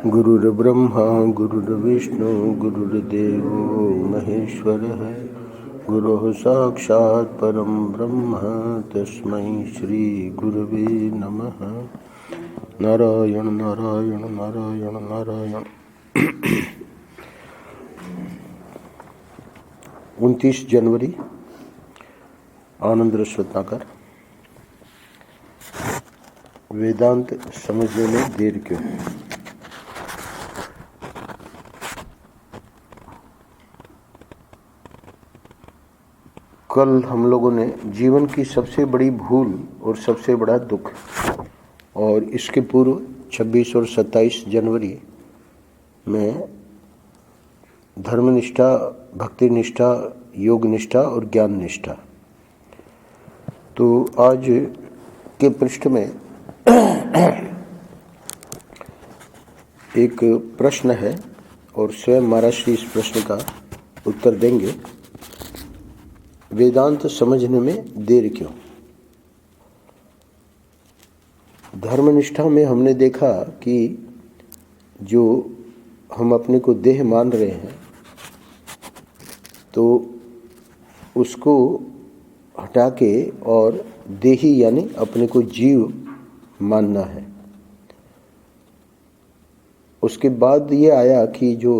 गुरुर्ब्रह्मा गुरुर्विष्णु गुरुर्देवो महेश्वरः गुरुः साक्षात् परं ब्रह्म तस्मै श्री गुरुवे नमः। नारायण नारायण नारायण नारायण। 29 जनवरी आनंद रत्नाकर। वेदांत समझने में देर क्यों? कल हम लोगों ने जीवन की सबसे बड़ी भूल और सबसे बड़ा दुख, और इसके पूर्व 26 और 27 जनवरी में धर्मनिष्ठा, भक्ति निष्ठा, योग निष्ठा और ज्ञान निष्ठा। तो आज के पृष्ठ में एक प्रश्न है और स्वयं महाराज श्री इस प्रश्न का उत्तर देंगे। वेदांत समझने में देर क्यों? धर्मनिष्ठा में हमने देखा कि जो हम अपने को देह मान रहे हैं तो उसको हटा के और देही यानी अपने को जीव मानना है। उसके बाद ये आया कि जो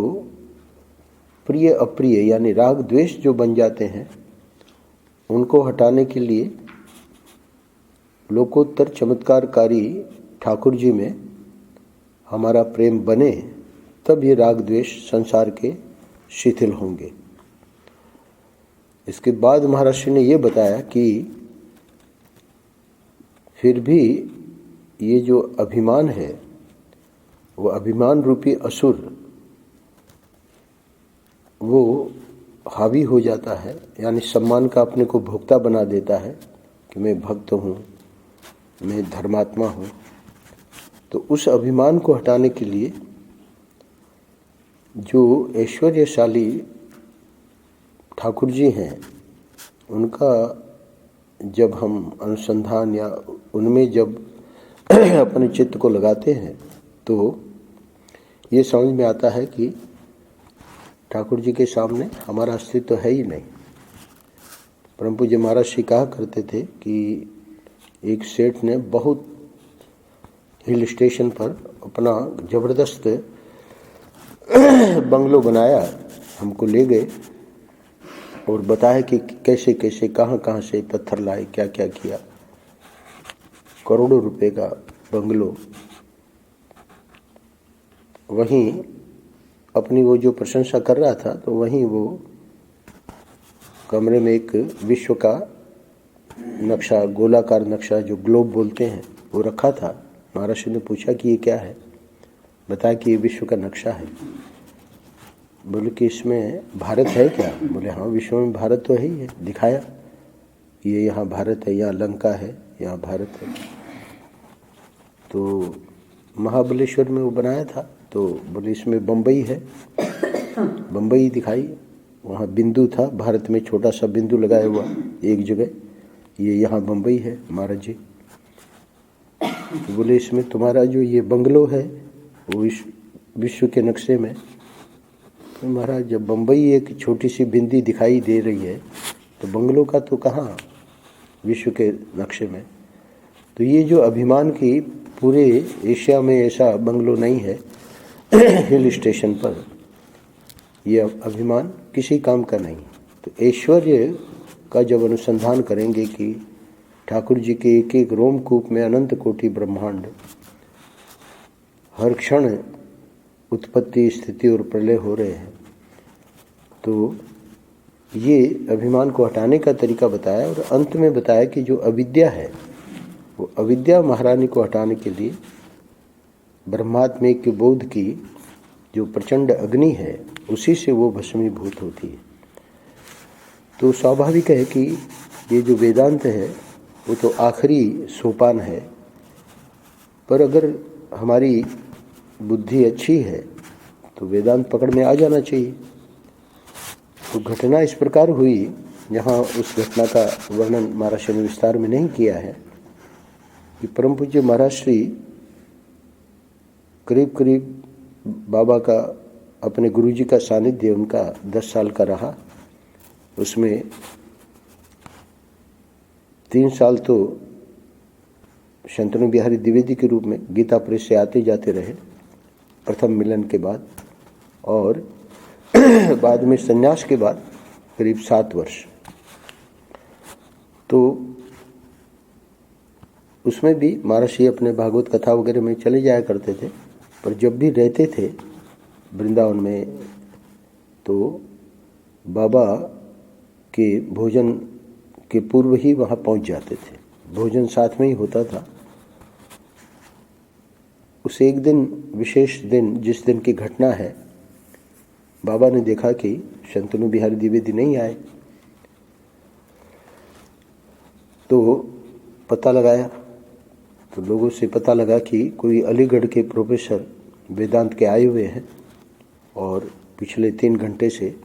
प्रिय अप्रिय यानी राग द्वेष जो बन जाते हैं उनको हटाने के लिए लोकोत्तर चमत्कारकारी ठाकुर जी में हमारा प्रेम बने, तब ये राग द्वेष संसार के शिथिल होंगे। इसके बाद महर्षि ने ये बताया कि फिर भी ये जो अभिमान है वो अभिमान रूपी असुर वो हावी हो जाता है, यानी सम्मान का अपने को भोक्ता बना देता है कि मैं भक्त हूँ, मैं धर्मात्मा हूँ। तो उस अभिमान को हटाने के लिए जो ऐश्वर्यशाली ठाकुर जी हैं उनका जब हम अनुसंधान या उनमें जब अपने चित्त को लगाते हैं तो ये समझ में आता है कि ठाकुर जी के सामने हमारा अस्तित्व है ही नहीं। परम पूज्य महाराज श्री कहा करते थे कि एक सेठ ने बहुत हिल स्टेशन पर अपना जबरदस्त बंगलो बनाया, हमको ले गए और बताया कि कैसे कैसे कहाँ से पत्थर लाए, क्या क्या किया। करोड़ों रुपए का बंगलो। वहीं अपनी वो जो प्रशंसा कर रहा था तो वहीं वो कमरे में एक विश्व का नक्शा, गोलाकार नक्शा जो ग्लोब बोलते हैं, वो रखा था। महाराज ने पूछा कि ये क्या है? बताया कि ये विश्व का नक्शा है। बोले कि इसमें भारत है क्या? बोले हाँ, विश्व में भारत तो है ही है। दिखाया, ये यहाँ भारत है, यहाँ लंका है, यहाँ भारत है। तो महाबलेश्वर में वो बनाया था, तो बोले इसमें बम्बई है। बम्बई दिखाई, वहाँ बिंदु था, भारत में छोटा सा बिंदु लगाया हुआ एक जगह, ये यहाँ बम्बई है महाराज जी। तो बोले इसमें तुम्हारा जो ये बंगलो है वो इस विश्व के नक्शे में। तो महाराज जब बम्बई एक छोटी सी बिंदी दिखाई दे रही है तो बंगलों का तो कहाँ विश्व के नक्शे में। तो ये जो अभिमान की, पूरे एशिया में ऐसा बंगलो नहीं है हिल स्टेशन पर, ये अभिमान किसी काम का नहीं। तो ऐश्वर्य का जब अनुसंधान करेंगे कि ठाकुर जी के एक एक रोमकूप में अनंत कोटि ब्रह्मांड, हर क्षण उत्पत्ति स्थिति और प्रलय हो रहे हैं, तो ये अभिमान को हटाने का तरीका बताया। और अंत में बताया कि जो अविद्या है वो अविद्या महारानी को हटाने के लिए ब्रह्मात्म के बोध की जो प्रचंड अग्नि है उसी से वो भस्मीभूत होती है। तो स्वाभाविक है कि ये जो वेदांत है वो तो आखिरी सोपान है, पर अगर हमारी बुद्धि अच्छी है तो वेदांत पकड़ में आ जाना चाहिए। तो घटना इस प्रकार हुई, यहाँ उस घटना का वर्णन महाराज ने विस्तार में नहीं किया है, कि परम पूज्य महाराज श्री करीब करीब बाबा का, अपने गुरुजी का सानिध्य उनका 10 साल का रहा। उसमें 3 साल तो शंतनु बिहारी द्विवेदी के रूप में गीता प्रेस से आते जाते रहे प्रथम मिलन के बाद, और बाद में संन्यास के बाद करीब 7 वर्ष। तो उसमें भी महर्षि अपने भागवत कथा वगैरह में चले जाया करते थे, पर जब भी रहते थे वृंदावन में तो बाबा के भोजन के पूर्व ही वहाँ पहुँच जाते थे। भोजन साथ में ही होता था। उस एक दिन, विशेष दिन, जिस दिन की घटना है, बाबा ने देखा कि शंतनु बिहारी द्विवेदी नहीं आए, तो पता लगाया। तो लोगों से पता लगा कि कोई अलीगढ़ के प्रोफेसर वेदांत के आए हुए हैं और पिछले 3 घंटे से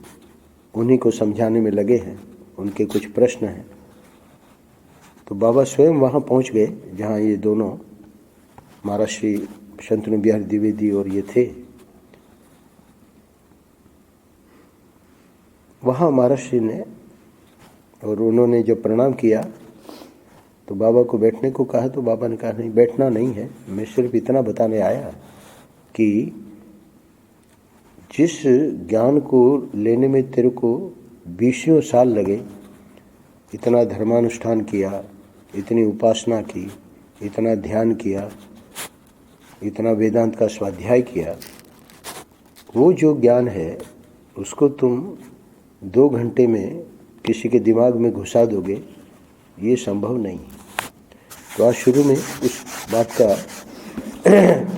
उन्हीं को समझाने में लगे हैं, उनके कुछ प्रश्न हैं। तो बाबा स्वयं वहाँ पहुँच गए जहाँ ये दोनों महर्षि शंतनु बिहारी द्विवेदी और ये थे। वहाँ महर्षि ने, और उन्होंने जब प्रणाम किया तो बाबा को बैठने को कहा, तो बाबा ने कहा नहीं, बैठना नहीं है, मैं सिर्फ इतना बताने आया कि जिस ज्ञान को लेने में तेरे को 20 साल लगे, इतना धर्मानुष्ठान किया, इतनी उपासना की, इतना ध्यान किया, इतना वेदांत का स्वाध्याय किया, वो जो ज्ञान है उसको तुम 2 घंटे में किसी के दिमाग में घुसा दोगे, ये संभव नहीं। तो आज शुरू में उस बात का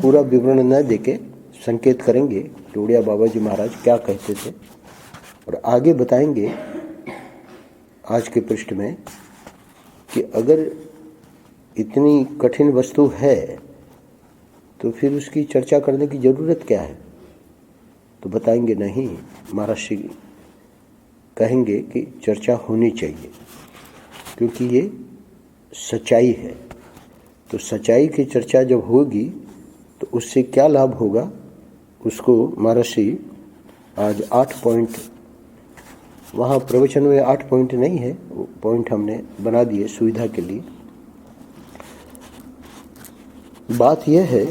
पूरा विवरण न देके संकेत करेंगे कि उड़िया बाबा जी महाराज क्या कहते थे, और आगे बताएंगे आज के पृष्ठ में कि अगर इतनी कठिन वस्तु है तो फिर उसकी चर्चा करने की ज़रूरत क्या है। तो बताएंगे नहीं, महर्षि कहेंगे कि चर्चा होनी चाहिए क्योंकि ये सच्चाई है। तो सच्चाई की चर्चा जब होगी तो उससे क्या लाभ होगा, उसको महर्षि आज 8 पॉइंट, वहाँ प्रवचन में 8 पॉइंट नहीं है, वो पॉइंट हमने बना दिए सुविधा के लिए। बात यह है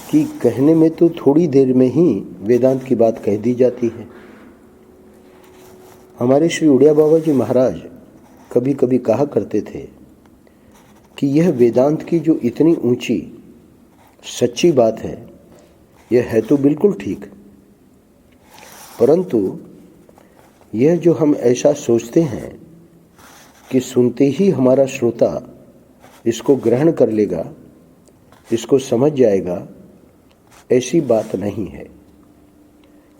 कि कहने में तो थोड़ी देर में ही वेदांत की बात कह दी जाती है। हमारे श्री उड़िया बाबा जी महाराज कभी कभी कहा करते थे कि यह वेदांत की जो इतनी ऊंची सच्ची बात है, यह है तो बिल्कुल ठीक, परंतु यह जो हम ऐसा सोचते हैं कि सुनते ही हमारा श्रोता इसको ग्रहण कर लेगा, इसको समझ जाएगा, ऐसी बात नहीं है।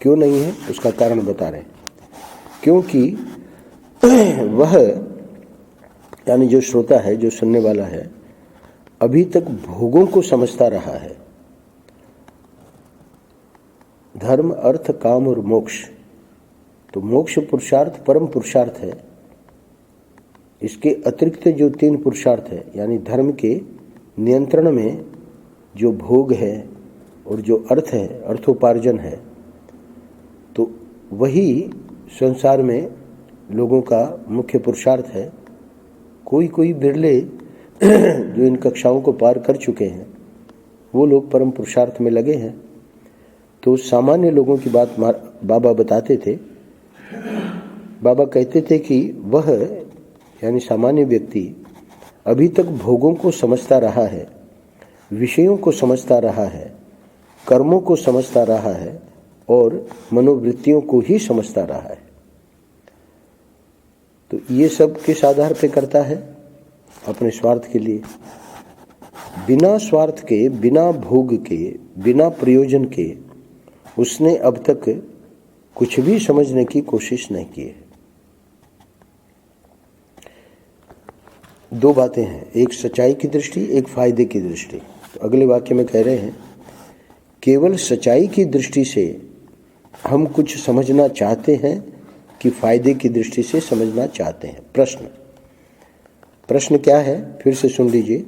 क्यों नहीं है, उसका कारण बता रहे हैं। क्योंकि वह, यानी जो श्रोता है, जो सुनने वाला है, अभी तक भोगों को समझता रहा है। धर्म, अर्थ, काम और मोक्ष, तो मोक्ष पुरुषार्थ परम पुरुषार्थ है। इसके अतिरिक्त जो 3 पुरुषार्थ है, यानी धर्म के नियंत्रण में जो भोग है और जो अर्थ है, अर्थोपार्जन है, तो वही संसार में लोगों का मुख्य पुरुषार्थ है। कोई कोई बिरले जो इन कक्षाओं को पार कर चुके हैं, वो लोग परम पुरुषार्थ में लगे हैं। तो सामान्य लोगों की बात बाबा बताते थे। बाबा कहते थे कि वह, यानी सामान्य व्यक्ति, अभी तक भोगों को समझता रहा है, विषयों को समझता रहा है, कर्मों को समझता रहा है और मनोवृत्तियों को ही समझता रहा है। तो ये सब किस आधार पे करता है? अपने स्वार्थ के लिए। बिना स्वार्थ के, बिना भोग के, बिना प्रयोजन के उसने अब तक कुछ भी समझने की कोशिश नहीं की है। 2 बातें हैं, एक सच्चाई की दृष्टि, एक फायदे की दृष्टि। तो अगले वाक्य में कह रहे हैं, केवल सच्चाई की दृष्टि से हम कुछ समझना चाहते हैं कि फायदे की दृष्टि से समझना चाहते हैं। प्रश्न क्या है, फिर से सुन लीजिए।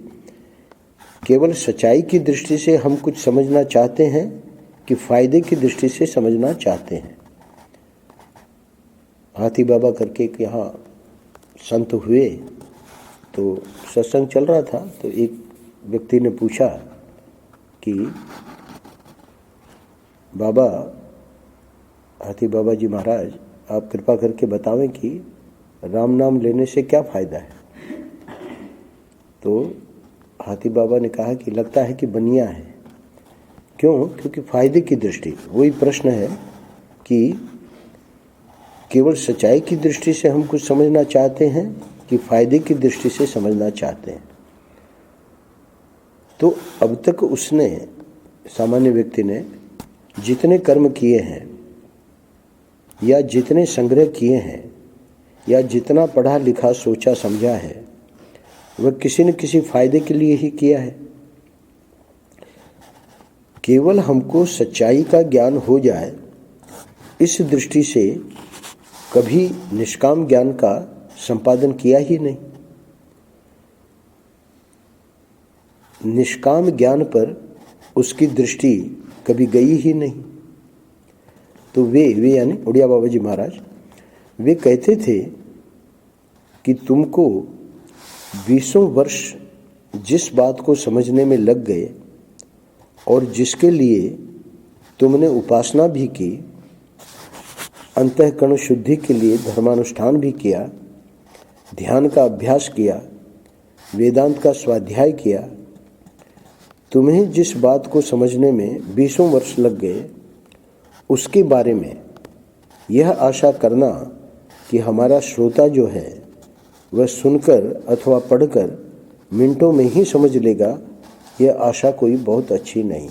केवल सच्चाई की दृष्टि से हम कुछ समझना चाहते हैं कि फायदे की दृष्टि से समझना चाहते हैं। हाथी बाबा करके एक यहाँ संत हुए, तो सत्संग चल रहा था, तो एक व्यक्ति ने पूछा कि बाबा, हाथी बाबा जी महाराज, आप कृपा करके बतावें कि राम नाम लेने से क्या फ़ायदा है। तो हाथी बाबा ने कहा कि लगता है कि बनिया है। क्यों? क्योंकि फ़ायदे की दृष्टि, वही प्रश्न है कि केवल सच्चाई की दृष्टि से हम कुछ समझना चाहते हैं कि फ़ायदे की दृष्टि से समझना चाहते हैं। तो अब तक उसने, सामान्य व्यक्ति ने जितने कर्म किए हैं या जितने संग्रह किए हैं या जितना पढ़ा लिखा सोचा समझा है, वह किसी न किसी फायदे के लिए ही किया है। केवल हमको सच्चाई का ज्ञान हो जाए इस दृष्टि से कभी निष्काम ज्ञान का संपादन किया ही नहीं। निष्काम ज्ञान पर उसकी दृष्टि कभी गई ही नहीं। तो वे यानी उड़िया बाबा जी महाराज, वे कहते थे कि तुमको 20 वर्ष जिस बात को समझने में लग गए और जिसके लिए तुमने उपासना भी की, अंतःकरण शुद्धि के लिए धर्मानुष्ठान भी किया, ध्यान का अभ्यास किया, वेदांत का स्वाध्याय किया, तुम्हें जिस बात को समझने में 20 वर्ष लग गए, उसके बारे में यह आशा करना कि हमारा श्रोता जो है वह सुनकर अथवा पढ़कर मिनटों में ही समझ लेगा, यह आशा कोई बहुत अच्छी नहीं।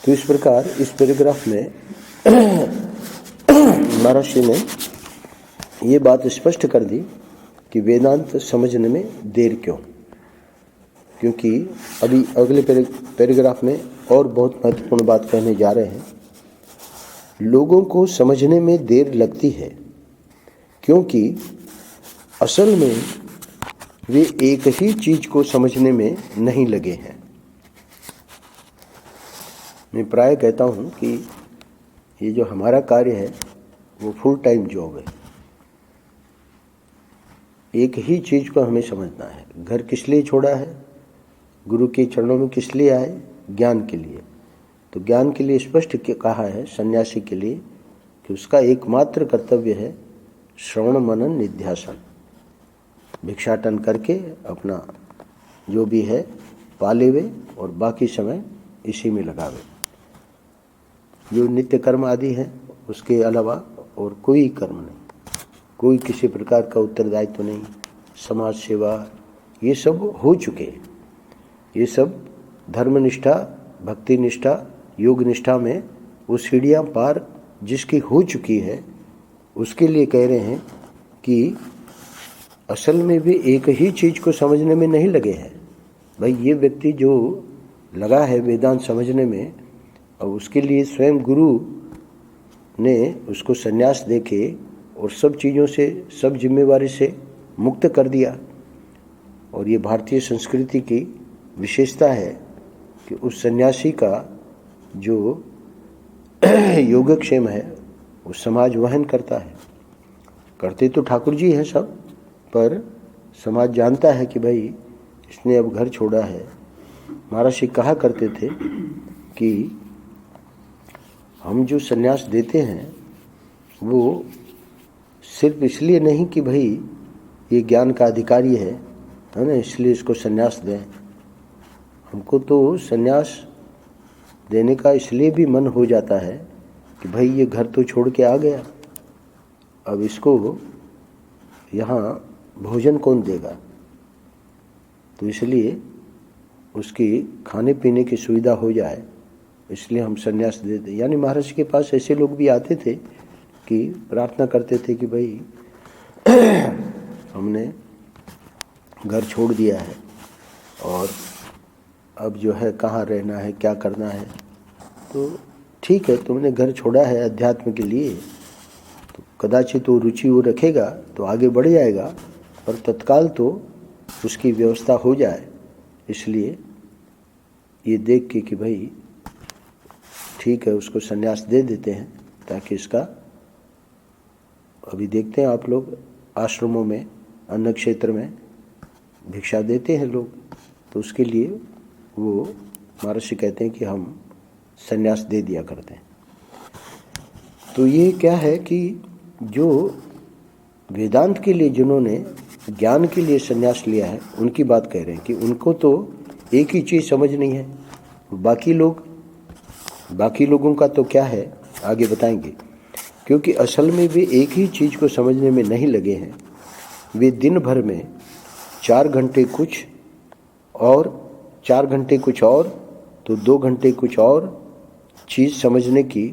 तो इस प्रकार इस पैराग्राफ में महर्षि ने ये बात स्पष्ट कर दी कि वेदांत समझने में देर क्यों। क्योंकि अभी अगले पैराग्राफ में और बहुत महत्वपूर्ण बात कहने जा रहे हैं। लोगों को समझने में देर लगती है क्योंकि असल में वे एक ही चीज को समझने में नहीं लगे हैं। मैं प्राय कहता हूँ कि ये जो हमारा कार्य है वो फुल टाइम जॉब है। एक ही चीज को हमें समझना है। घर किस लिए छोड़ा है, गुरु के चरणों में किस लिए आए, ज्ञान के लिए। तो ज्ञान के लिए स्पष्ट कहा है सन्यासी के लिए कि उसका एकमात्र कर्तव्य है श्रवण मनन निध्यासन। भिक्षाटन करके अपना जो भी है पालेवे और बाकी समय इसी में लगावे। जो नित्य कर्म आदि है उसके अलावा और कोई कर्म नहीं, कोई किसी प्रकार का उत्तरदायित्व नहीं। समाज सेवा ये सब हो चुके। ये सब धर्मनिष्ठा, भक्ति निष्ठा, योग निष्ठा में वो सीढ़ियाँ पार जिसकी हो चुकी है, उसके लिए कह रहे हैं कि असल में भी एक ही चीज़ को समझने में नहीं लगे हैं। भाई ये व्यक्ति जो लगा है वेदांत समझने में, और उसके लिए स्वयं गुरु ने उसको संन्यास देके और सब चीज़ों से, सब जिम्मेवारी से मुक्त कर दिया। और ये भारतीय संस्कृति की विशेषता है कि उस सन्यासी का जो योगक्षेम है वो समाज वहन करता है। करते तो ठाकुर जी हैं सब, पर समाज जानता है कि भाई इसने अब घर छोड़ा है। महर्षि कहा करते थे कि हम जो सन्यास देते हैं वो सिर्फ इसलिए नहीं कि भाई ये ज्ञान का अधिकारी है ना, इसलिए इसको सन्यास दें। हमको तो सन्यास देने का इसलिए भी मन हो जाता है कि भाई ये घर तो छोड़ के आ गया, अब इसको यहाँ भोजन कौन देगा। तो इसलिए उसकी खाने पीने की सुविधा हो जाए, इसलिए हम सन्यास दे दें। यानी महाराज के पास ऐसे लोग भी आते थे कि प्रार्थना करते थे कि भाई हमने घर छोड़ दिया है और अब जो है कहाँ रहना है, क्या करना है। तो ठीक है, तुमने घर छोड़ा है अध्यात्म के लिए, तो कदाचित वो रुचि वो रखेगा तो आगे बढ़ जाएगा, पर तत्काल तो उसकी व्यवस्था हो जाए, इसलिए ये देख के कि भाई ठीक है उसको संन्यास दे देते हैं, ताकि इसका अभी देखते हैं आप लोग आश्रमों में, अन्न क्षेत्र में भिक्षा देते हैं लोग, तो उसके लिए वो महर्षि कहते हैं कि हम संन्यास दे दिया करते हैं। तो ये क्या है कि जो वेदांत के लिए जिन्होंने ज्ञान के लिए संन्यास लिया है उनकी बात कह रहे हैं कि उनको तो एक ही चीज़ समझ नहीं है, बाकी लोगों का तो क्या है आगे बताएंगे। क्योंकि असल में वे एक ही चीज़ को समझने में नहीं लगे हैं, वे दिन भर में 4 घंटे कुछ और 4 घंटे कुछ और तो 2 घंटे कुछ और चीज़ समझने की,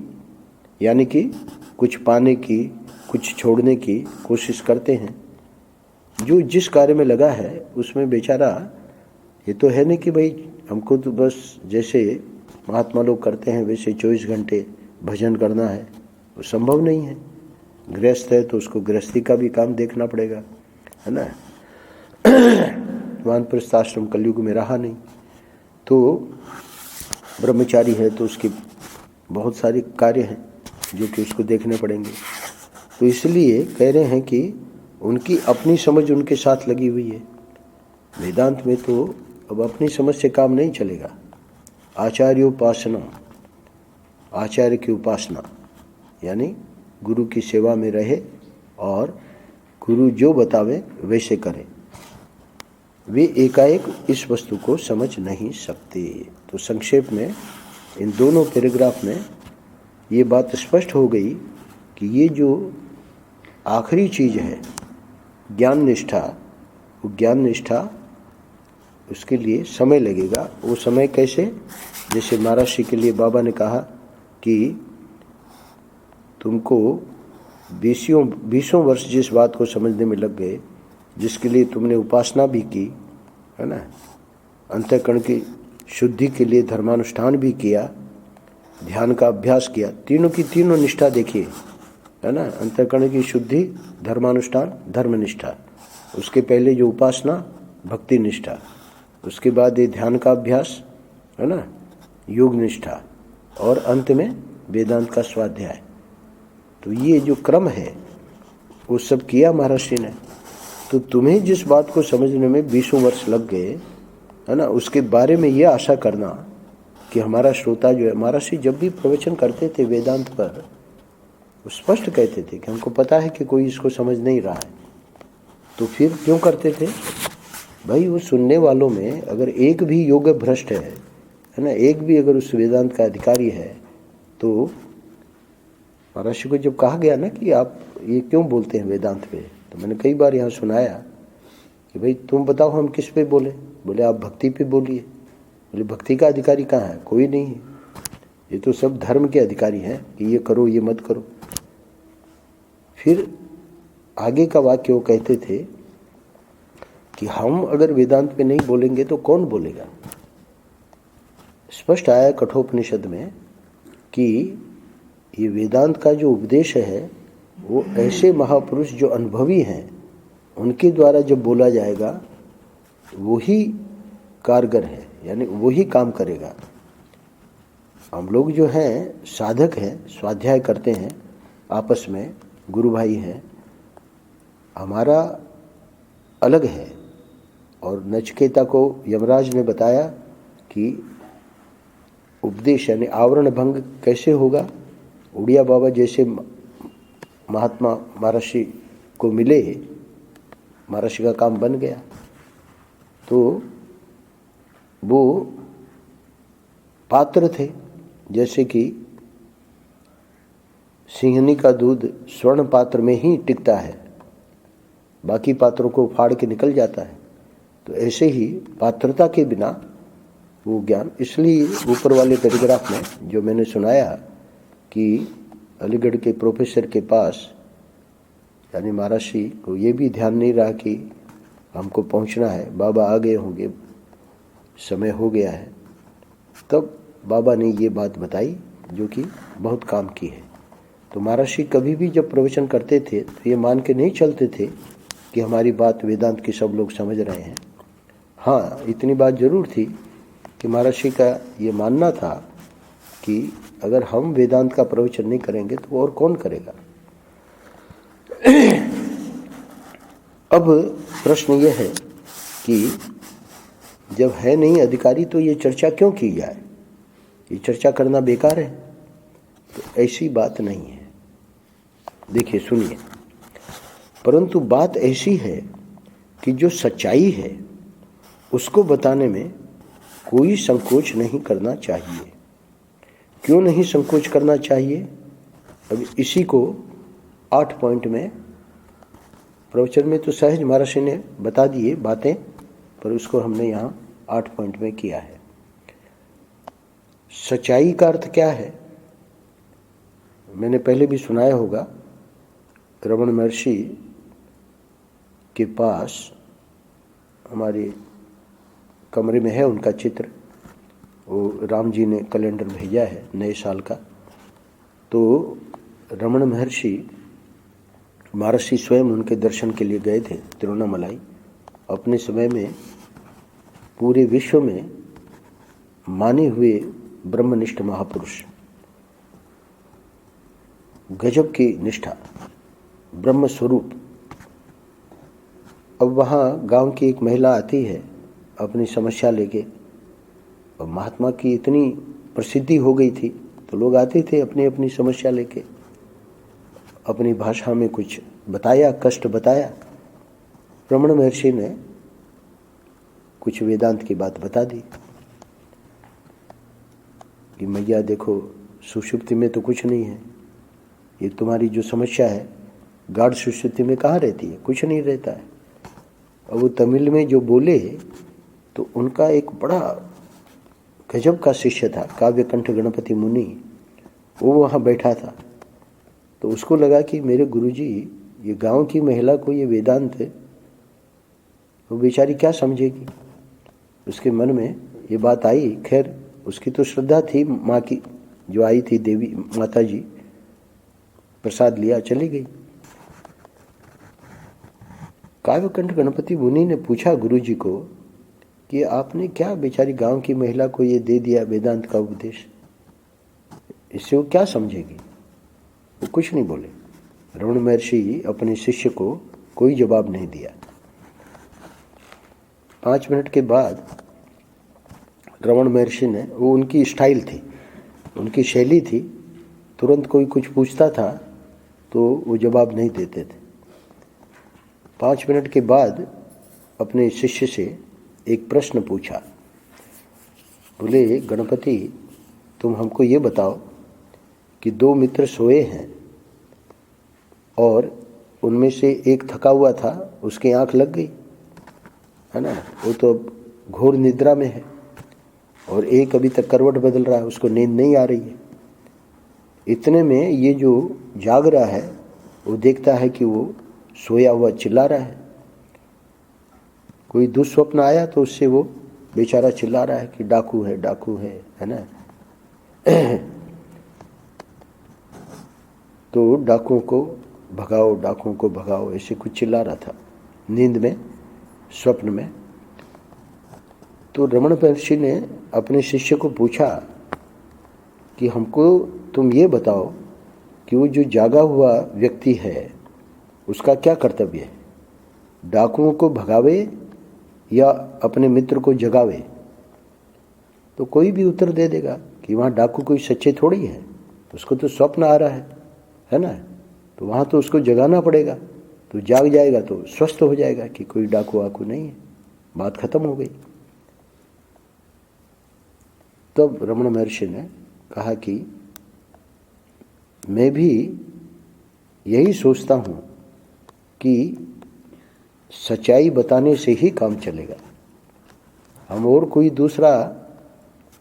यानी कि कुछ पाने की कुछ छोड़ने की कोशिश करते हैं। जो जिस कार्य में लगा है उसमें बेचारा ये तो है नहीं कि भाई हमको तो बस जैसे महात्मा लोग करते हैं वैसे 24 घंटे भजन करना है, वो संभव नहीं है। गृहस्थ है तो उसको गृहस्थी का भी काम देखना पड़ेगा, है ना। वानप्रस्थ आश्रम कलयुग में रहा नहीं, तो ब्रह्मचारी है तो उसके बहुत सारे कार्य हैं जो कि उसको देखने पड़ेंगे। तो इसलिए कह रहे हैं कि उनकी अपनी समझ उनके साथ लगी हुई है। वेदांत में तो अब अपनी समझ से काम नहीं चलेगा। आचार्योपासना, आचार्य की उपासना यानी गुरु की सेवा में रहे और गुरु जो बतावे वैसे करे। वे एकाएक इस वस्तु को समझ नहीं सकते। तो संक्षेप में इन दोनों पैराग्राफ में ये बात स्पष्ट हो गई कि ये जो आखिरी चीज़ है ज्ञान निष्ठा, वो ज्ञान निष्ठा उसके लिए समय लगेगा। वो समय कैसे, जैसे महाराज के लिए बाबा ने कहा कि तुमको 20 वर्ष जिस बात को समझने में लग गए, जिसके लिए तुमने उपासना भी की, है ना, अंतःकरण की शुद्धि के लिए धर्मानुष्ठान भी किया, ध्यान का अभ्यास किया, तीनों की तीनों निष्ठा देखिए, है ना, अंतःकरण की शुद्धि, धर्मानुष्ठान, धर्मनिष्ठा, उसके पहले जो उपासना भक्ति निष्ठा, उसके बाद ये ध्यान का अभ्यास, है ना, योग निष्ठा, और अंत में वेदांत का स्वाध्याय। तो ये जो क्रम है वो सब किया महर्षि ने। तो तुम्हें जिस बात को समझने में 20 वर्ष लग गए, है ना, उसके बारे में ये आशा करना कि हमारा श्रोता जो है, महर्षि जब भी प्रवचन करते थे वेदांत पर वो स्पष्ट कहते थे कि हमको पता है कि कोई इसको समझ नहीं रहा है। तो फिर क्यों करते थे भाई? वो सुनने वालों में अगर एक भी योग भ्रष्ट है ना, एक भी अगर उस वेदांत का अधिकारी है, तो महर्षि को जब कहा गया ना कि आप ये क्यों बोलते हैं वेदांत पे, तो मैंने कई बार यहाँ सुनाया कि भाई तुम बताओ हम किस पे बोले। बोले आप भक्ति पे बोलिए। बोले भक्ति का अधिकारी कहाँ है? कोई नहीं है, ये तो सब धर्म के अधिकारी हैं कि ये करो ये मत करो। फिर आगे का वाक्य वो कहते थे कि हम अगर वेदांत पे नहीं बोलेंगे तो कौन बोलेगा। स्पष्ट आया कठोपनिषद में कि ये वेदांत का जो उपदेश है वो ऐसे महापुरुष जो अनुभवी हैं उनके द्वारा जब बोला जाएगा वही कारगर है, यानी वही काम करेगा। हम लोग जो हैं साधक हैं, स्वाध्याय करते हैं आपस में, गुरु भाई हैं, हमारा अलग है। और नचिकेता को यमराज ने बताया कि उपदेश यानी आवरण भंग कैसे होगा। उड़िया बाबा जैसे महात्मा महर्षि को मिले, महर्षि का काम बन गया। तो वो पात्र थे, जैसे कि सिंहनी का दूध स्वर्ण पात्र में ही टिकता है, बाकी पात्रों को फाड़ के निकल जाता है। तो ऐसे ही पात्रता के बिना वो ज्ञान, इसलिए ऊपर वाले पैराग्राफ में जो मैंने सुनाया कि अलीगढ़ के प्रोफेसर के पास यानी महर्षि को ये भी ध्यान नहीं रहा कि हमको पहुंचना है, बाबा आ गए होंगे, समय हो गया है, तब बाबा ने ये बात बताई जो कि बहुत काम की है। तो महर्षि कभी भी जब प्रवचन करते थे तो ये मान के नहीं चलते थे कि हमारी बात वेदांत की सब लोग समझ रहे हैं। हाँ, इतनी बात जरूर थी कि महर्षि का ये मानना था कि अगर हम वेदांत का प्रवचन नहीं करेंगे तो और कौन करेगा। अब प्रश्न यह है कि जब है नहीं अधिकारी तो ये चर्चा क्यों की जाए, ये चर्चा करना बेकार है। तो ऐसी बात नहीं है। देखिए, सुनिए, परंतु बात ऐसी है कि जो सच्चाई है उसको बताने में कोई संकोच नहीं करना चाहिए। क्यों नहीं संकोच करना चाहिए? अब इसी को 8 पॉइंट में, प्रवचन में तो सहज महर्षि ने बता दिए बातें, पर उसको हमने यहाँ 8 पॉइंट में किया है। सच्चाई का अर्थ क्या है? मैंने पहले भी सुनाया होगा, रमण महर्षि के पास हमारे कमरे में है उनका चित्र, वो राम जी ने कैलेंडर भेजा है नए साल का। तो रमण महर्षि स्वयं उनके दर्शन के लिए गए थे तिरुवन्नामलाई। अपने समय में पूरे विश्व में माने हुए ब्रह्मनिष्ठ महापुरुष, गजब की निष्ठा, ब्रह्म स्वरूप। अब वहाँ गांव की एक महिला आती है अपनी समस्या लेके, और महात्मा की इतनी प्रसिद्धि हो गई थी तो लोग आते थे अपनी अपनी समस्या लेके, अपनी भाषा में कुछ बताया, कष्ट बताया। रमण महर्षि ने कुछ वेदांत की बात बता दी कि मैया देखो, सुषुप्ति में तो कुछ नहीं है, ये तुम्हारी जो समस्या है गाढ़ सुषुप्ति में कहाँ रहती है, कुछ नहीं रहता है। और वो तमिल में जो बोले तो उनका एक बड़ा गजब का शिष्य था, काव्यकंठ गणपति मुनि, वो वहाँ बैठा था। तो उसको लगा कि मेरे गुरुजी, ये गांव की महिला को ये वेदांत है, वो बेचारी क्या समझेगी। उसके मन में ये बात आई। खैर, उसकी तो श्रद्धा थी, माँ की जो आई थी देवी माता जी, प्रसाद लिया, चली गई। काव्यकंठ गणपति मुनि ने पूछा गुरुजी को कि आपने क्या बेचारी गांव की महिला को ये दे दिया वेदांत का उपदेश, इससे वो क्या समझेगी। वो कुछ नहीं बोले। रमण महर्षि अपने शिष्य को कोई जवाब नहीं दिया। 5 मिनट के बाद रमण महर्षि ने, वो उनकी स्टाइल थी, उनकी शैली थी, तुरंत कोई कुछ पूछता था तो वो जवाब नहीं देते थे। 5 मिनट के बाद अपने शिष्य से एक प्रश्न पूछा। बोले, गणपति, तुम हमको ये बताओ कि 2 मित्र सोए हैं और उनमें से एक थका हुआ था, उसकी आंख लग गई है ना, वो तो घोर निद्रा में है, और एक अभी तक करवट बदल रहा है, उसको नींद नहीं आ रही है। इतने में ये जो जाग रहा है वो देखता है कि वो सोया हुआ चिल्ला रहा है। कोई दुस्वप्न आया तो उससे वो बेचारा चिल्ला रहा है कि डाकू है, डाकू है ना। तो डाकुओं को भगाओ, डाकुओं को भगाओ, ऐसे कुछ चिल्ला रहा था नींद में, स्वप्न में। तो रमण महर्षि ने अपने शिष्य को पूछा कि हमको तुम ये बताओ कि वो जो जागा हुआ व्यक्ति है उसका क्या कर्तव्य है, डाकुओं को भगावे या अपने मित्र को जगावे। तो कोई भी उत्तर दे देगा कि वहाँ डाकू कोई सच्चे थोड़ी है, उसको तो स्वप्न आ रहा है ना, तो वहाँ तो उसको जगाना पड़ेगा, तो जाग जाएगा तो स्वस्थ हो जाएगा कि कोई डाकू वाकू नहीं है, बात खत्म हो गई। तब रमण महर्षि ने कहा कि मैं भी यही सोचता हूँ कि सच्चाई बताने से ही काम चलेगा। हम और कोई दूसरा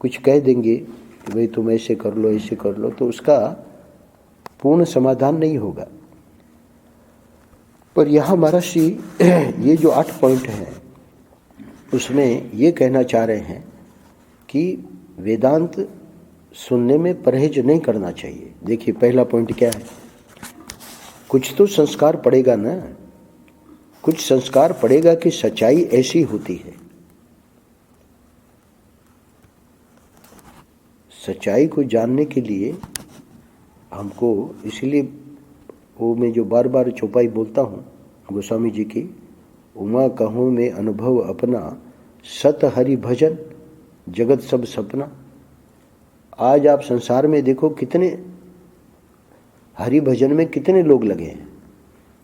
कुछ कह देंगे कि भाई तुम ऐसे कर लो, ऐसे कर लो, तो उसका पूर्ण समाधान नहीं होगा। पर यहाँ महर्षि ये जो 8 पॉइंट हैं उसमें ये कहना चाह रहे हैं कि वेदांत सुनने में परहेज नहीं करना चाहिए। देखिए, पहला पॉइंट क्या है, कुछ तो संस्कार पड़ेगा ना, कुछ संस्कार पड़ेगा कि सच्चाई ऐसी होती है, सच्चाई को जानने के लिए हमको, इसलिए वो मैं जो बार बार चौपाई बोलता हूँ गोस्वामी जी की, उमा कहूँ में अनुभव अपना, सत हरि भजन जगत सब सपना। आज आप संसार में देखो कितने हरि भजन में कितने लोग लगे हैं,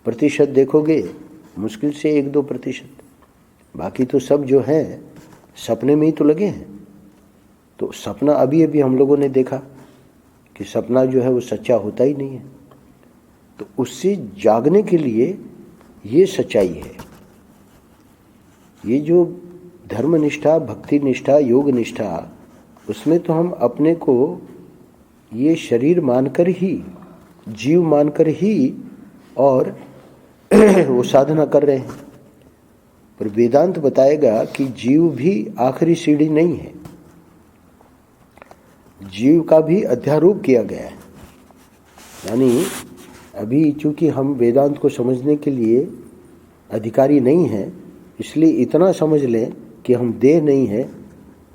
प्रतिशत देखोगे मुश्किल से 1-2%, बाकी तो सब जो है सपने में ही तो लगे हैं। तो सपना अभी अभी हम लोगों ने देखा कि सपना जो है वो सच्चा होता ही नहीं है। तो उससे जागने के लिए ये सच्चाई है। ये जो धर्म निष्ठा, भक्ति निष्ठा, योग निष्ठा, उसमें तो हम अपने को ये शरीर मानकर ही, जीव मानकर ही और वो साधना कर रहे हैं। पर वेदांत बताएगा कि जीव भी आखिरी सीढ़ी नहीं है, जीव का भी अध्यारोप किया गया है। यानी अभी चूंकि हम वेदांत को समझने के लिए अधिकारी नहीं हैं, इसलिए इतना समझ लें कि हम देह नहीं है।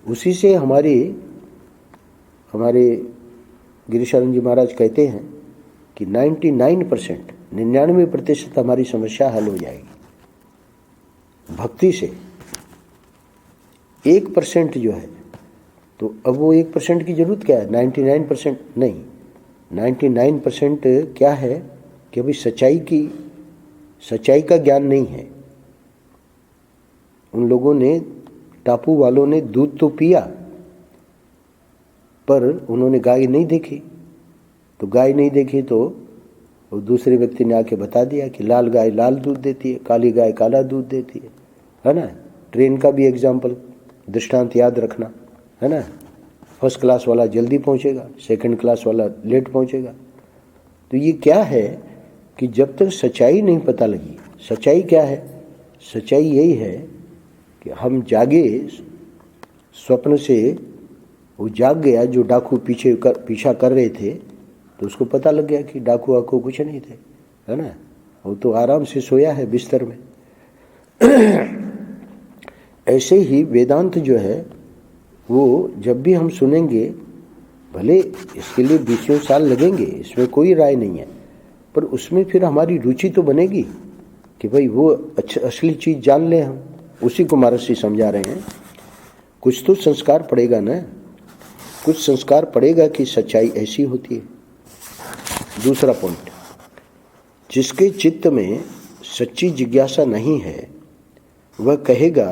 उसी से हमारे गिरीशानंद जी महाराज कहते हैं कि 99% हमारी समस्या हल हो जाएगी भक्ति से। 1% जो है, तो अब वो 1% की जरूरत क्या है? 99% नहीं, 99% क्या है कि अभी सच्चाई का ज्ञान नहीं है। उन लोगों ने, टापू वालों ने दूध तो पिया, पर उन्होंने गाय नहीं देखी। तो गाय नहीं देखी तो वो दूसरे व्यक्ति ने आके बता दिया कि लाल गाय लाल दूध देती है, काली गाय काला दूध देती है ना। ट्रेन का भी एग्जाम्पल, दृष्टांत याद रखना, है ना। फर्स्ट क्लास वाला जल्दी पहुंचेगा, सेकंड क्लास वाला लेट पहुंचेगा। तो ये क्या है कि जब तक सच्चाई नहीं पता लगी, सच्चाई क्या है? सच्चाई यही है कि हम जागे, स्वप्न से वो जाग गया। जो डाकू पीछा कर रहे थे, तो उसको पता लग गया कि डाकू वाकू कुछ नहीं थे, है ना। वो तो आराम से सोया है बिस्तर में। ऐसे ही वेदांत जो है वो जब भी हम सुनेंगे, भले इसके लिए 20 साल लगेंगे, इसमें कोई राय नहीं है, पर उसमें फिर हमारी रुचि तो बनेगी कि भाई वो असली चीज़ जान लें हम। उसी को महर्षि समझा रहे हैं। कुछ तो संस्कार पड़ेगा ना, कुछ संस्कार पड़ेगा कि सच्चाई ऐसी होती है। दूसरा पॉइंट, जिसके चित्त में सच्ची जिज्ञासा नहीं है, वह कहेगा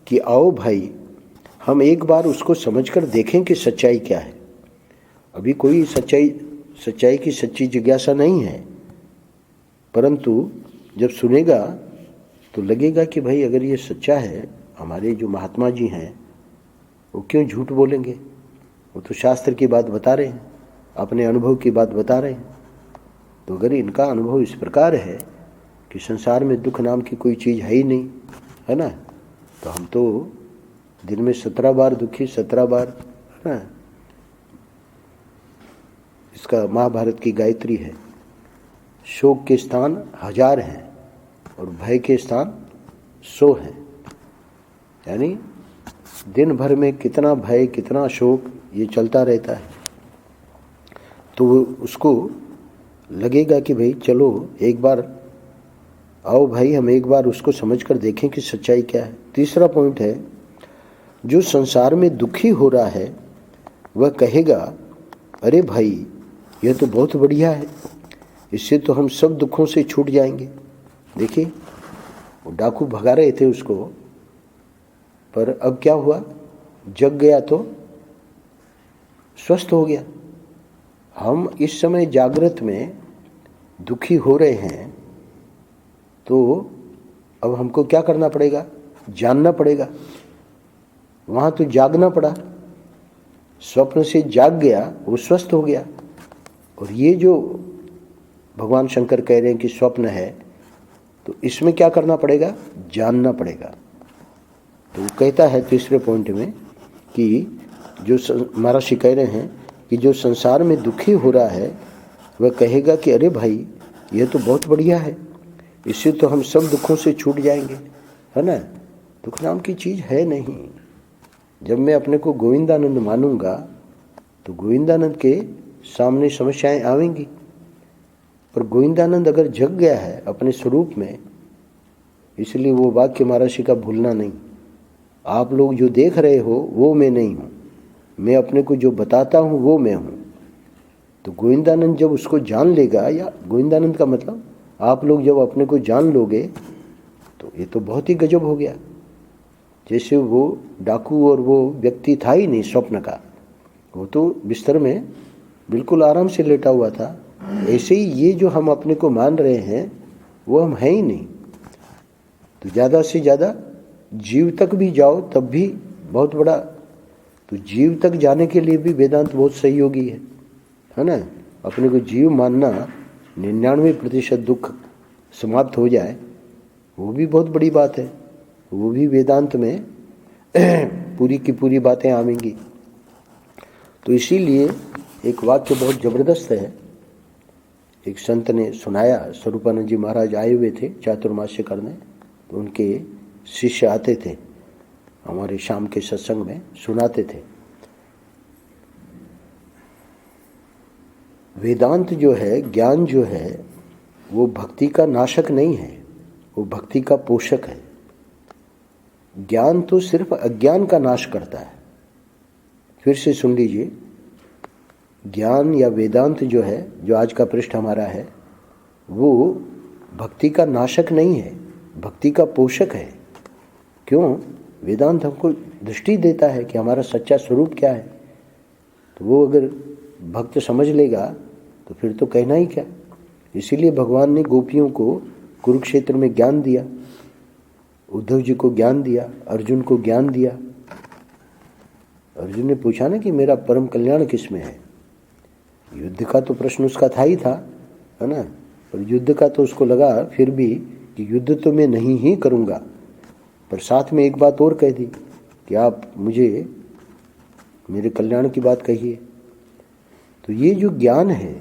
कि आओ भाई हम एक बार उसको समझकर देखें कि सच्चाई क्या है। अभी कोई सच्चाई की सच्ची जिज्ञासा नहीं है, परंतु जब सुनेगा तो लगेगा कि भाई अगर ये सच्चा है, हमारे जो महात्मा जी हैं वो क्यों झूठ बोलेंगे? वो तो शास्त्र की बात बता रहे हैं, अपने अनुभव की बात बता रहे हैं। तो अगर इनका अनुभव इस प्रकार है कि संसार में दुख नाम की कोई चीज़ है ही नहीं, है ना, तो हम तो दिन में 17 बार दुखी, 17 बार, है ना। इसका महाभारत की गायत्री है, शोक के स्थान 1000 हैं और भय के स्थान 100 हैं। यानी दिन भर में कितना भय, कितना शोक, ये चलता रहता है। तो उसको लगेगा कि भाई चलो एक बार आओ भाई हम एक बार उसको समझकर देखें कि सच्चाई क्या है। तीसरा पॉइंट है, जो संसार में दुखी हो रहा है वह कहेगा अरे भाई यह तो बहुत बढ़िया है, इससे तो हम सब दुखों से छूट जाएंगे। देखिए वो डाकू भगा रहे थे उसको, पर अब क्या हुआ, जग गया तो स्वस्थ हो गया। हम इस समय जागृत में दुखी हो रहे हैं, तो अब हमको क्या करना पड़ेगा? जानना पड़ेगा। वहाँ तो जागना पड़ा, स्वप्न से जाग गया, वो स्वस्थ हो गया। और ये जो भगवान शंकर कह रहे हैं कि स्वप्न है, तो इसमें क्या करना पड़ेगा? जानना पड़ेगा। तो वो कहता है तीसरे पॉइंट में कि जो महर्षि कह रहे हैं कि जो संसार में दुखी हो रहा है वह कहेगा कि अरे भाई यह तो बहुत बढ़िया है, इससे तो हम सब दुखों से छूट जाएंगे, है ना। दुख नाम की चीज़ है नहीं। जब मैं अपने को गोविंदानंद मानूंगा तो गोविंदानंद के सामने समस्याएं आवेंगी। पर गोविंदानंद अगर जग गया है अपने स्वरूप में, इसलिए वो वाक्य महर्षि का भूलना नहीं। आप लोग जो देख रहे हो वो मैं नहीं हूँ, मैं अपने को जो बताता हूँ वो मैं हूँ। तो गोविंदानंद जब उसको जान लेगा, या गोविंदानंद का मतलब आप लोग जब अपने को जान लोगे, तो ये तो बहुत ही गजब हो गया। जैसे वो डाकू और वो व्यक्ति था ही नहीं स्वप्न का, वो तो बिस्तर में बिल्कुल आराम से लेटा हुआ था। ऐसे ही ये जो हम अपने को मान रहे हैं वो हम हैं ही नहीं। तो ज़्यादा से ज़्यादा जीव तक भी जाओ तब भी बहुत बड़ा, तो जीव तक जाने के लिए भी वेदांत बहुत सहयोगी है ना। अपने को जीव मानना, 99% दुख समाप्त हो जाए, वो भी बहुत बड़ी बात है। वो भी वेदांत में पूरी की पूरी बातें आवेंगी। तो इसीलिए एक वाक्य बहुत ज़बरदस्त है, एक संत ने सुनाया। स्वरूपानंद जी महाराज आए हुए थे चातुर्मास्य करने, तो उनके शिष्य आते थे हमारे शाम के सत्संग में, सुनाते थे। वेदांत जो है, ज्ञान जो है, वो भक्ति का नाशक नहीं है, वो भक्ति का पोषक है। ज्ञान तो सिर्फ अज्ञान का नाश करता है। फिर से सुन लीजिए, ज्ञान या वेदांत जो है, जो आज का पृष्ठ हमारा है, वो भक्ति का नाशक नहीं है, भक्ति का पोषक है। क्यों? वेदांत हमको दृष्टि देता है कि हमारा सच्चा स्वरूप क्या है। तो वो अगर भक्त समझ लेगा तो फिर तो कहना ही क्या। इसीलिए भगवान ने गोपियों को कुरुक्षेत्र में ज्ञान दिया, उद्धव जी को ज्ञान दिया, अर्जुन को ज्ञान दिया। अर्जुन ने पूछा ना कि मेरा परम कल्याण किस में है। युद्ध का तो प्रश्न उसका था ही था, है ना। पर युद्ध का तो उसको लगा फिर भी कि युद्ध तो मैं नहीं ही करूँगा, पर साथ में एक बात और कह दी कि आप मुझे मेरे कल्याण की बात कहिए। तो ये जो ज्ञान है,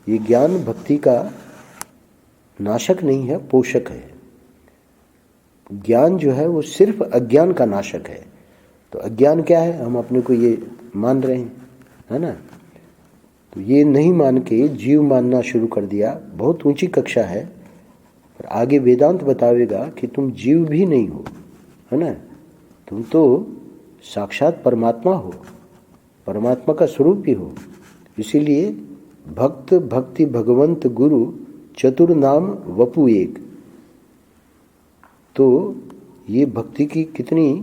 ये ज्ञान भक्ति का नाशक नहीं है, पोषक है। ज्ञान जो है वो सिर्फ अज्ञान का नाशक है। तो अज्ञान क्या है? हम अपने को ये मान रहे हैं, है ना। तो ये नहीं मान के जीव मानना शुरू कर दिया। बहुत ऊंची कक्षा है, पर आगे वेदांत बतावेगा कि तुम जीव भी नहीं हो, है ना। तुम तो साक्षात परमात्मा हो, परमात्मा का स्वरूप भी हो। इसीलिए भक्त भक्ति भगवंत गुरु चतुर नाम वपु एक। तो ये भक्ति की कितनी,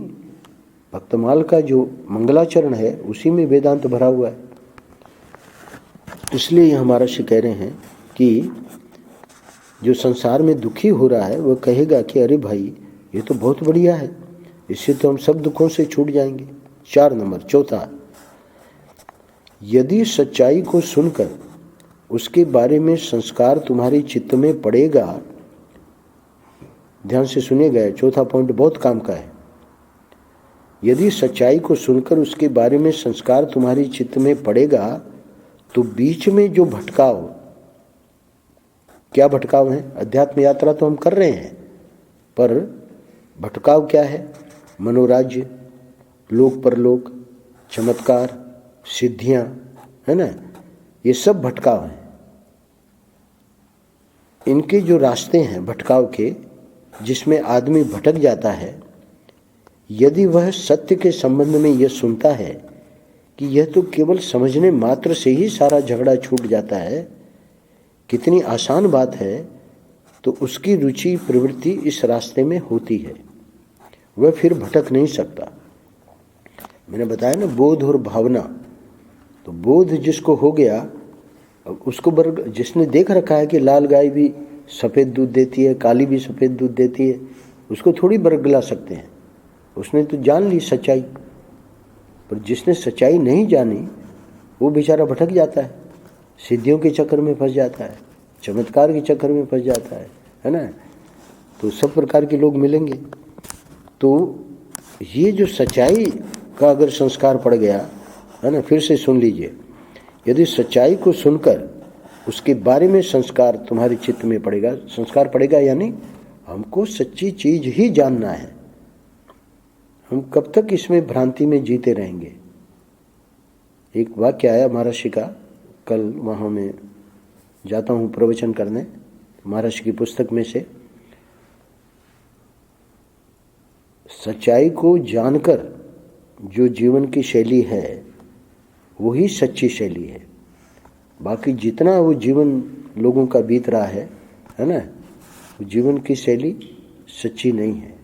भक्तमाल का जो मंगलाचरण है उसी में वेदांत भरा हुआ है। इसलिए हमारा से कह रहे हैं कि जो संसार में दुखी हो रहा है वह कहेगा कि अरे भाई ये तो बहुत बढ़िया है, इससे तो हम सब दुखों से छूट जाएंगे। 4 नंबर, चौथा, यदि सच्चाई को सुनकर उसके बारे में संस्कार तुम्हारे चित्त में पड़ेगा। ध्यान से सुनिएगा, चौथा पॉइंट बहुत काम का है। यदि सच्चाई को सुनकर उसके बारे में संस्कार तुम्हारे चित्त में पड़ेगा, तो बीच में जो भटकाव, क्या भटकाव है? अध्यात्म यात्रा तो हम कर रहे हैं, पर भटकाव क्या है? मनोराज्य, लोक परलोक, चमत्कार, सिद्धियां, है ना, ये सब भटकाव हैं। इनके जो रास्ते हैं भटकाव के, जिसमें आदमी भटक जाता है, यदि वह सत्य के संबंध में यह सुनता है कि यह तो केवल समझने मात्र से ही सारा झगड़ा छूट जाता है, कितनी आसान बात है, तो उसकी रुचि प्रवृत्ति इस रास्ते में होती है, वह फिर भटक नहीं सकता। मैंने बताया ना, बोध और भावना। तो बोध जिसको हो गया, उसको वर्ग, जिसने देख रखा है कि लाल गाय भी सफ़ेद दूध देती है, काली भी सफ़ेद दूध देती है, उसको थोड़ी बरगला सकते हैं, उसने तो जान ली सच्चाई। पर जिसने सच्चाई नहीं जानी वो बेचारा भटक जाता है, सिद्धियों के चक्कर में फंस जाता है, चमत्कार के चक्कर में फंस जाता है ना। तो सब प्रकार के लोग मिलेंगे। तो ये जो सच्चाई का अगर संस्कार पड़ गया, है ना, फिर से सुन लीजिए, यदि सच्चाई को सुनकर उसके बारे में संस्कार तुम्हारे चित्त में पड़ेगा, संस्कार पड़ेगा यानी हमको सच्ची चीज ही जानना है। हम कब तक इसमें भ्रांति में जीते रहेंगे? एक वाक्य आया महर्षि का, कल वहाँ मैं जाता हूँ प्रवचन करने, महर्षि की पुस्तक में से, सच्चाई को जानकर जो जीवन की शैली है वही सच्ची शैली है। बाकी जितना वो जीवन लोगों का बीत रहा है ना, वो जीवन की शैली सच्ची नहीं है।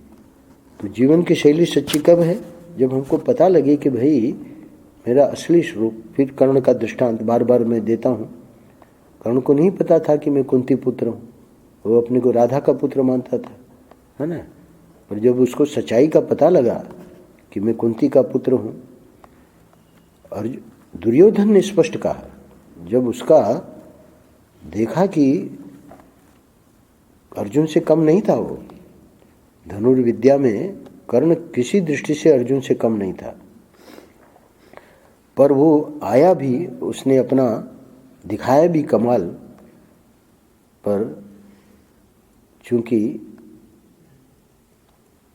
तो जीवन की शैली सच्ची कब है? जब हमको पता लगे कि भाई मेरा असली स्वरूप, फिर कर्ण का दृष्टांत बार बार मैं देता हूँ। कर्ण को नहीं पता था कि मैं कुंती पुत्र हूँ, वो अपने को राधा का पुत्र मानता था, है ना। पर जब उसको सच्चाई का पता लगा कि मैं कुंती का पुत्र हूँ, और दुर्योधन ने स्पष्ट कहा, जब उसका देखा कि अर्जुन से कम नहीं था, वो धनुर्विद्या में कर्ण किसी दृष्टि से अर्जुन से कम नहीं था, पर वो आया भी, उसने अपना दिखाया भी कमाल, पर चूंकि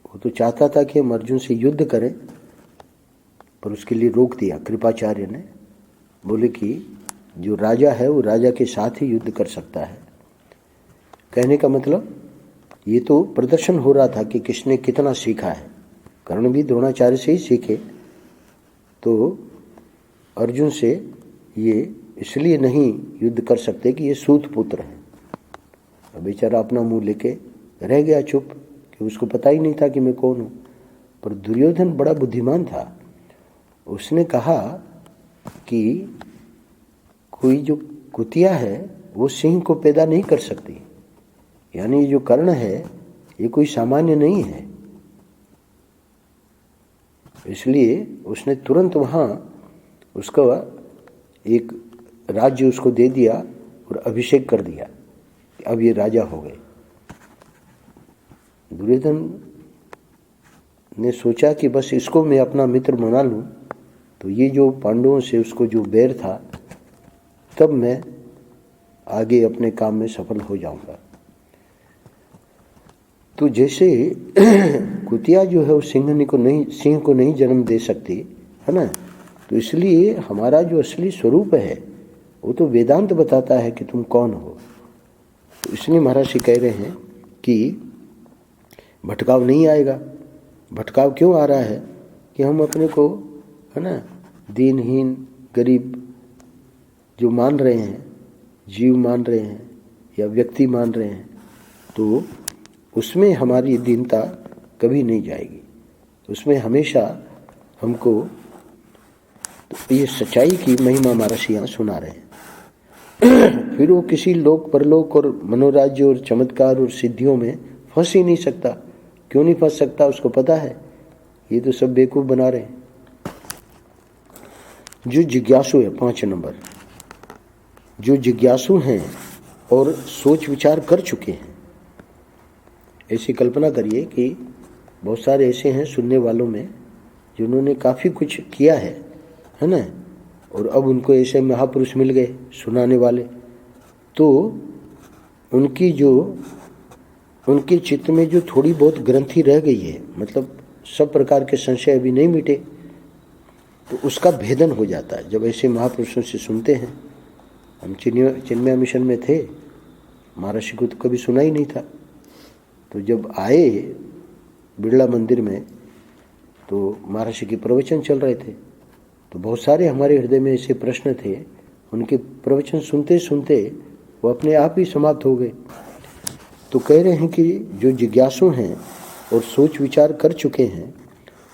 वो तो चाहता था कि हम अर्जुन से युद्ध करें, पर उसके लिए रोक दिया कृपाचार्य ने। बोले कि जो राजा है वो राजा के साथ ही युद्ध कर सकता है। कहने का मतलब ये तो प्रदर्शन हो रहा था कि किसने कितना सीखा है। कर्ण भी द्रोणाचार्य से ही सीखे, तो अर्जुन से ये इसलिए नहीं युद्ध कर सकते कि ये सूत पुत्र है। बेचारा अपना मुंह लेके रह गया चुप, कि उसको पता ही नहीं था कि मैं कौन हूँ। पर दुर्योधन बड़ा बुद्धिमान था, उसने कहा कि कोई जो कुतिया है वो सिंह को पैदा नहीं कर सकती, यानी जो कर्ण है ये कोई सामान्य नहीं है। इसलिए उसने तुरंत वहाँ उसका एक राज्य उसको दे दिया और अभिषेक कर दिया, अब ये राजा हो गए। दुर्योधन ने सोचा कि बस इसको मैं अपना मित्र बना लूँ, तो ये जो पांडवों से उसको जो बैर था, तब मैं आगे अपने काम में सफल हो जाऊंगा। तो जैसे कुतिया जो है वो सिंह को नहीं जन्म दे सकती, है ना। तो इसलिए हमारा जो असली स्वरूप है वो तो वेदांत बताता है कि तुम कौन हो। तो इसलिए महर्षि कह रहे हैं कि भटकाव नहीं आएगा। भटकाव क्यों आ रहा है? कि हम अपने को, है ना, दीनहीन गरीब जो मान रहे हैं, जीव मान रहे हैं या व्यक्ति मान रहे हैं, तो उसमें हमारी दीनता कभी नहीं जाएगी। उसमें हमेशा हमको, तो ये सच्चाई की महिमा महर्षि यहाँ सुना रहे हैं। फिर वो किसी लोक परलोक और मनोराज्य और चमत्कार और सिद्धियों में फंस ही नहीं सकता। क्यों नहीं फंस सकता? उसको पता है ये तो सब बेवकूफ बना रहे हैं। जो जिज्ञासु है, 5 नंबर, जो जिज्ञासु हैं और सोच विचार कर चुके हैं। ऐसी कल्पना करिए कि बहुत सारे ऐसे हैं सुनने वालों में जिन्होंने काफ़ी कुछ किया है ना, और अब उनको ऐसे महापुरुष मिल गए सुनाने वाले, तो उनके चित्त में जो थोड़ी बहुत ग्रंथि रह गई है, मतलब सब प्रकार के संशय अभी नहीं मिटे, तो उसका भेदन हो जाता है जब ऐसे महापुरुषों से सुनते हैं। हम चिन्मय मिशन में थे, महर्षि को तो कभी सुना ही नहीं था। तो जब आए बिरला मंदिर में, तो महर्षि के प्रवचन चल रहे थे, तो बहुत सारे हमारे हृदय में ऐसे प्रश्न थे। उनके प्रवचन सुनते सुनते वो अपने आप ही समाप्त हो गए। तो कह रहे हैं कि जो जिज्ञासु हैं और सोच विचार कर चुके हैं,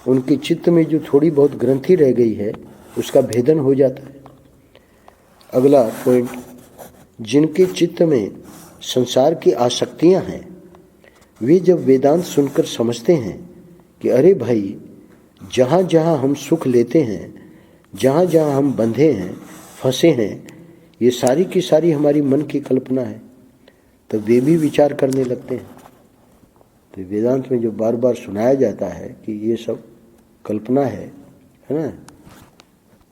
उनके चित्त में जो थोड़ी बहुत ग्रंथि रह गई है उसका भेदन हो जाता है। अगला पॉइंट, जिनके चित्त में संसार की आसक्तियां हैं, वे जब वेदांत सुनकर समझते हैं कि अरे भाई, जहाँ जहाँ हम सुख लेते हैं, जहाँ जहाँ हम बंधे हैं, फंसे हैं, ये सारी की सारी हमारी मन की कल्पना है, तब वे भी विचार करने लगते हैं। तो वेदांत में जो बार बार सुनाया जाता है कि ये सब कल्पना है ना,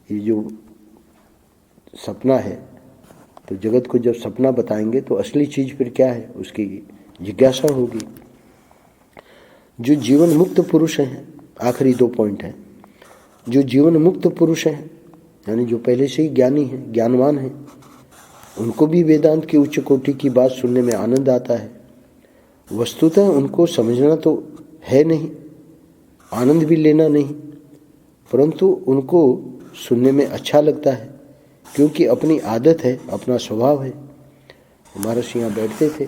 ये जो सपना है, तो जगत को जब सपना बताएंगे तो असली चीज़ फिर क्या है, उसकी जिज्ञासा होगी। जो जीवन मुक्त पुरुष हैं, आखिरी 2 पॉइंट हैं, जो जीवन मुक्त पुरुष हैं यानी जो पहले से ही ज्ञानी हैं, ज्ञानवान हैं, उनको भी वेदांत की उच्च कोटि की बात सुनने में आनंद आता है। वस्तुतः उनको समझना तो है नहीं, आनंद भी लेना नहीं, परंतु उनको सुनने में अच्छा लगता है, क्योंकि अपनी आदत है, अपना स्वभाव है। महर्षि यहाँ बैठते थे,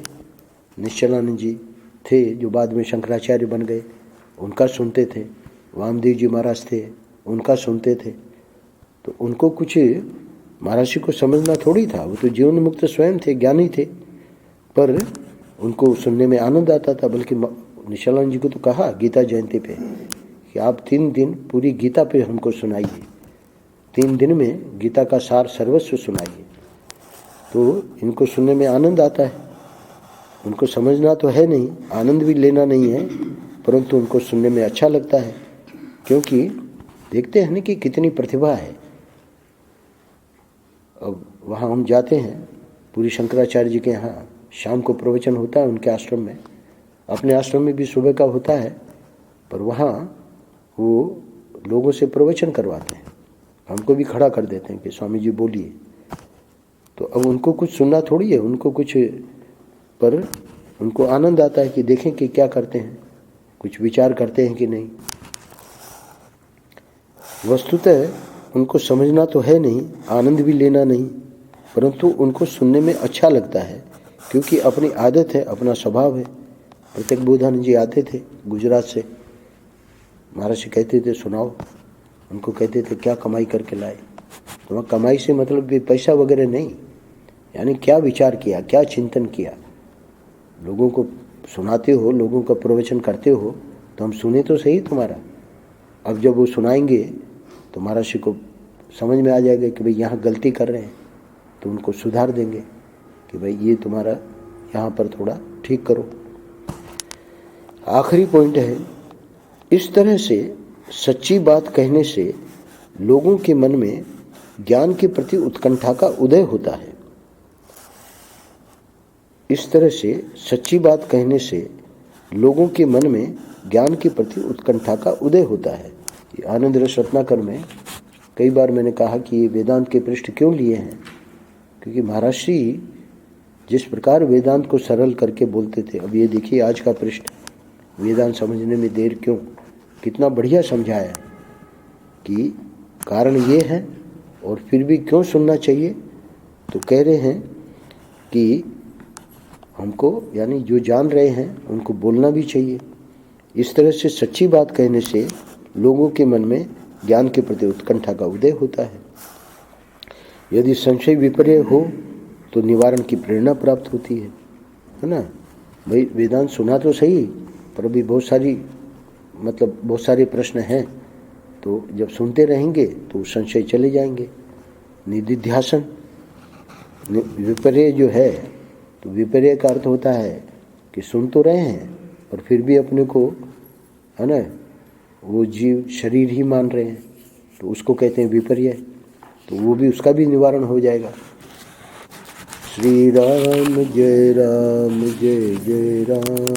निश्चलानंद जी थे जो बाद में शंकराचार्य बन गए, उनका सुनते थे। वामदेव जी महाराज थे, उनका सुनते थे। तो उनको कुछ महर्षि को समझना थोड़ी था, वो तो जीवन मुक्त स्वयं थे, ज्ञानी थे, पर उनको सुनने में आनंद आता था। बल्कि निश्चलानंद जी को तो कहा गीता जयंती पे कि आप 3 दिन पूरी गीता पे हमको सुनाइए, 3 दिन में गीता का सार सर्वस्व सुनाइए। तो इनको सुनने में आनंद आता है, उनको समझना तो है नहीं, आनंद भी लेना नहीं है, परंतु उनको सुनने में अच्छा लगता है, क्योंकि देखते हैं ना कि कितनी प्रतिभा है। अब वहाँ हम जाते हैं, पूरी शंकराचार्य जी के यहाँ शाम को प्रवचन होता है उनके आश्रम में, अपने आश्रम में भी सुबह का होता है, पर वहाँ वो लोगों से प्रवचन करवाते हैं, हमको भी खड़ा कर देते हैं कि स्वामी जी बोलिए। तो अब उनको कुछ सुनना थोड़ी है, उनको कुछ, पर उनको आनंद आता है कि देखें कि क्या करते हैं, कुछ विचार करते हैं कि नहीं। वस्तुतः उनको समझना तो है नहीं, आनंद भी लेना नहीं, परंतु उनको सुनने में अच्छा लगता है, क्योंकि अपनी आदत है, अपना स्वभाव है। प्रत्येक बोधानंद जी आते थे गुजरात से, महर्षि कहते थे सुनाओ, उनको कहते थे क्या कमाई करके लाए। तो वहाँ कमाई से मतलब भी पैसा वगैरह नहीं, यानी क्या विचार किया, क्या चिंतन किया। लोगों को सुनाते हो, लोगों का प्रवचन करते हो, तो हम सुने तो सही तुम्हारा। अब जब वो सुनाएंगे तो महर्षि को समझ में आ जाएगा कि भाई यहाँ गलती कर रहे हैं, तो उनको सुधार देंगे कि भाई ये तुम्हारा यहाँ पर थोड़ा ठीक करो। आखिरी पॉइंट है, इस तरह से सच्ची बात कहने से लोगों के मन में ज्ञान के प्रति उत्कंठा का उदय होता है। इस तरह से सच्ची बात कहने से लोगों के मन में ज्ञान के प्रति उत्कंठा का उदय होता है। आनंद रस रत्नाकर में कई बार मैंने कहा कि ये वेदांत के पृष्ठ क्यों लिए हैं, क्योंकि महर्षि जिस प्रकार वेदांत को सरल करके बोलते थे। अब ये देखिए आज का पृष्ठ, वेदांत समझने में देर क्यों, कितना बढ़िया समझाया कि कारण ये है और फिर भी क्यों सुनना चाहिए। तो कह रहे हैं कि हमको, यानी जो जान रहे हैं उनको बोलना भी चाहिए। इस तरह से सच्ची बात कहने से लोगों के मन में ज्ञान के प्रति उत्कंठा का उदय होता है। यदि संशय विपर्य हो तो निवारण की प्रेरणा प्राप्त होती है ना। भाई वेदांत सुना तो सही, पर अभी बहुत सारे प्रश्न हैं, तो जब सुनते रहेंगे तो संशय चले जाएंगे। निदिध्यासन, विपर्य जो है, तो विपर्य का अर्थ होता है कि सुन तो रहे हैं पर फिर भी अपने को, है ना, वो जीव शरीर ही मान रहे हैं, तो उसको कहते हैं विपर्य। तो वो भी, उसका भी निवारण हो जाएगा। श्री राम जय जय राम।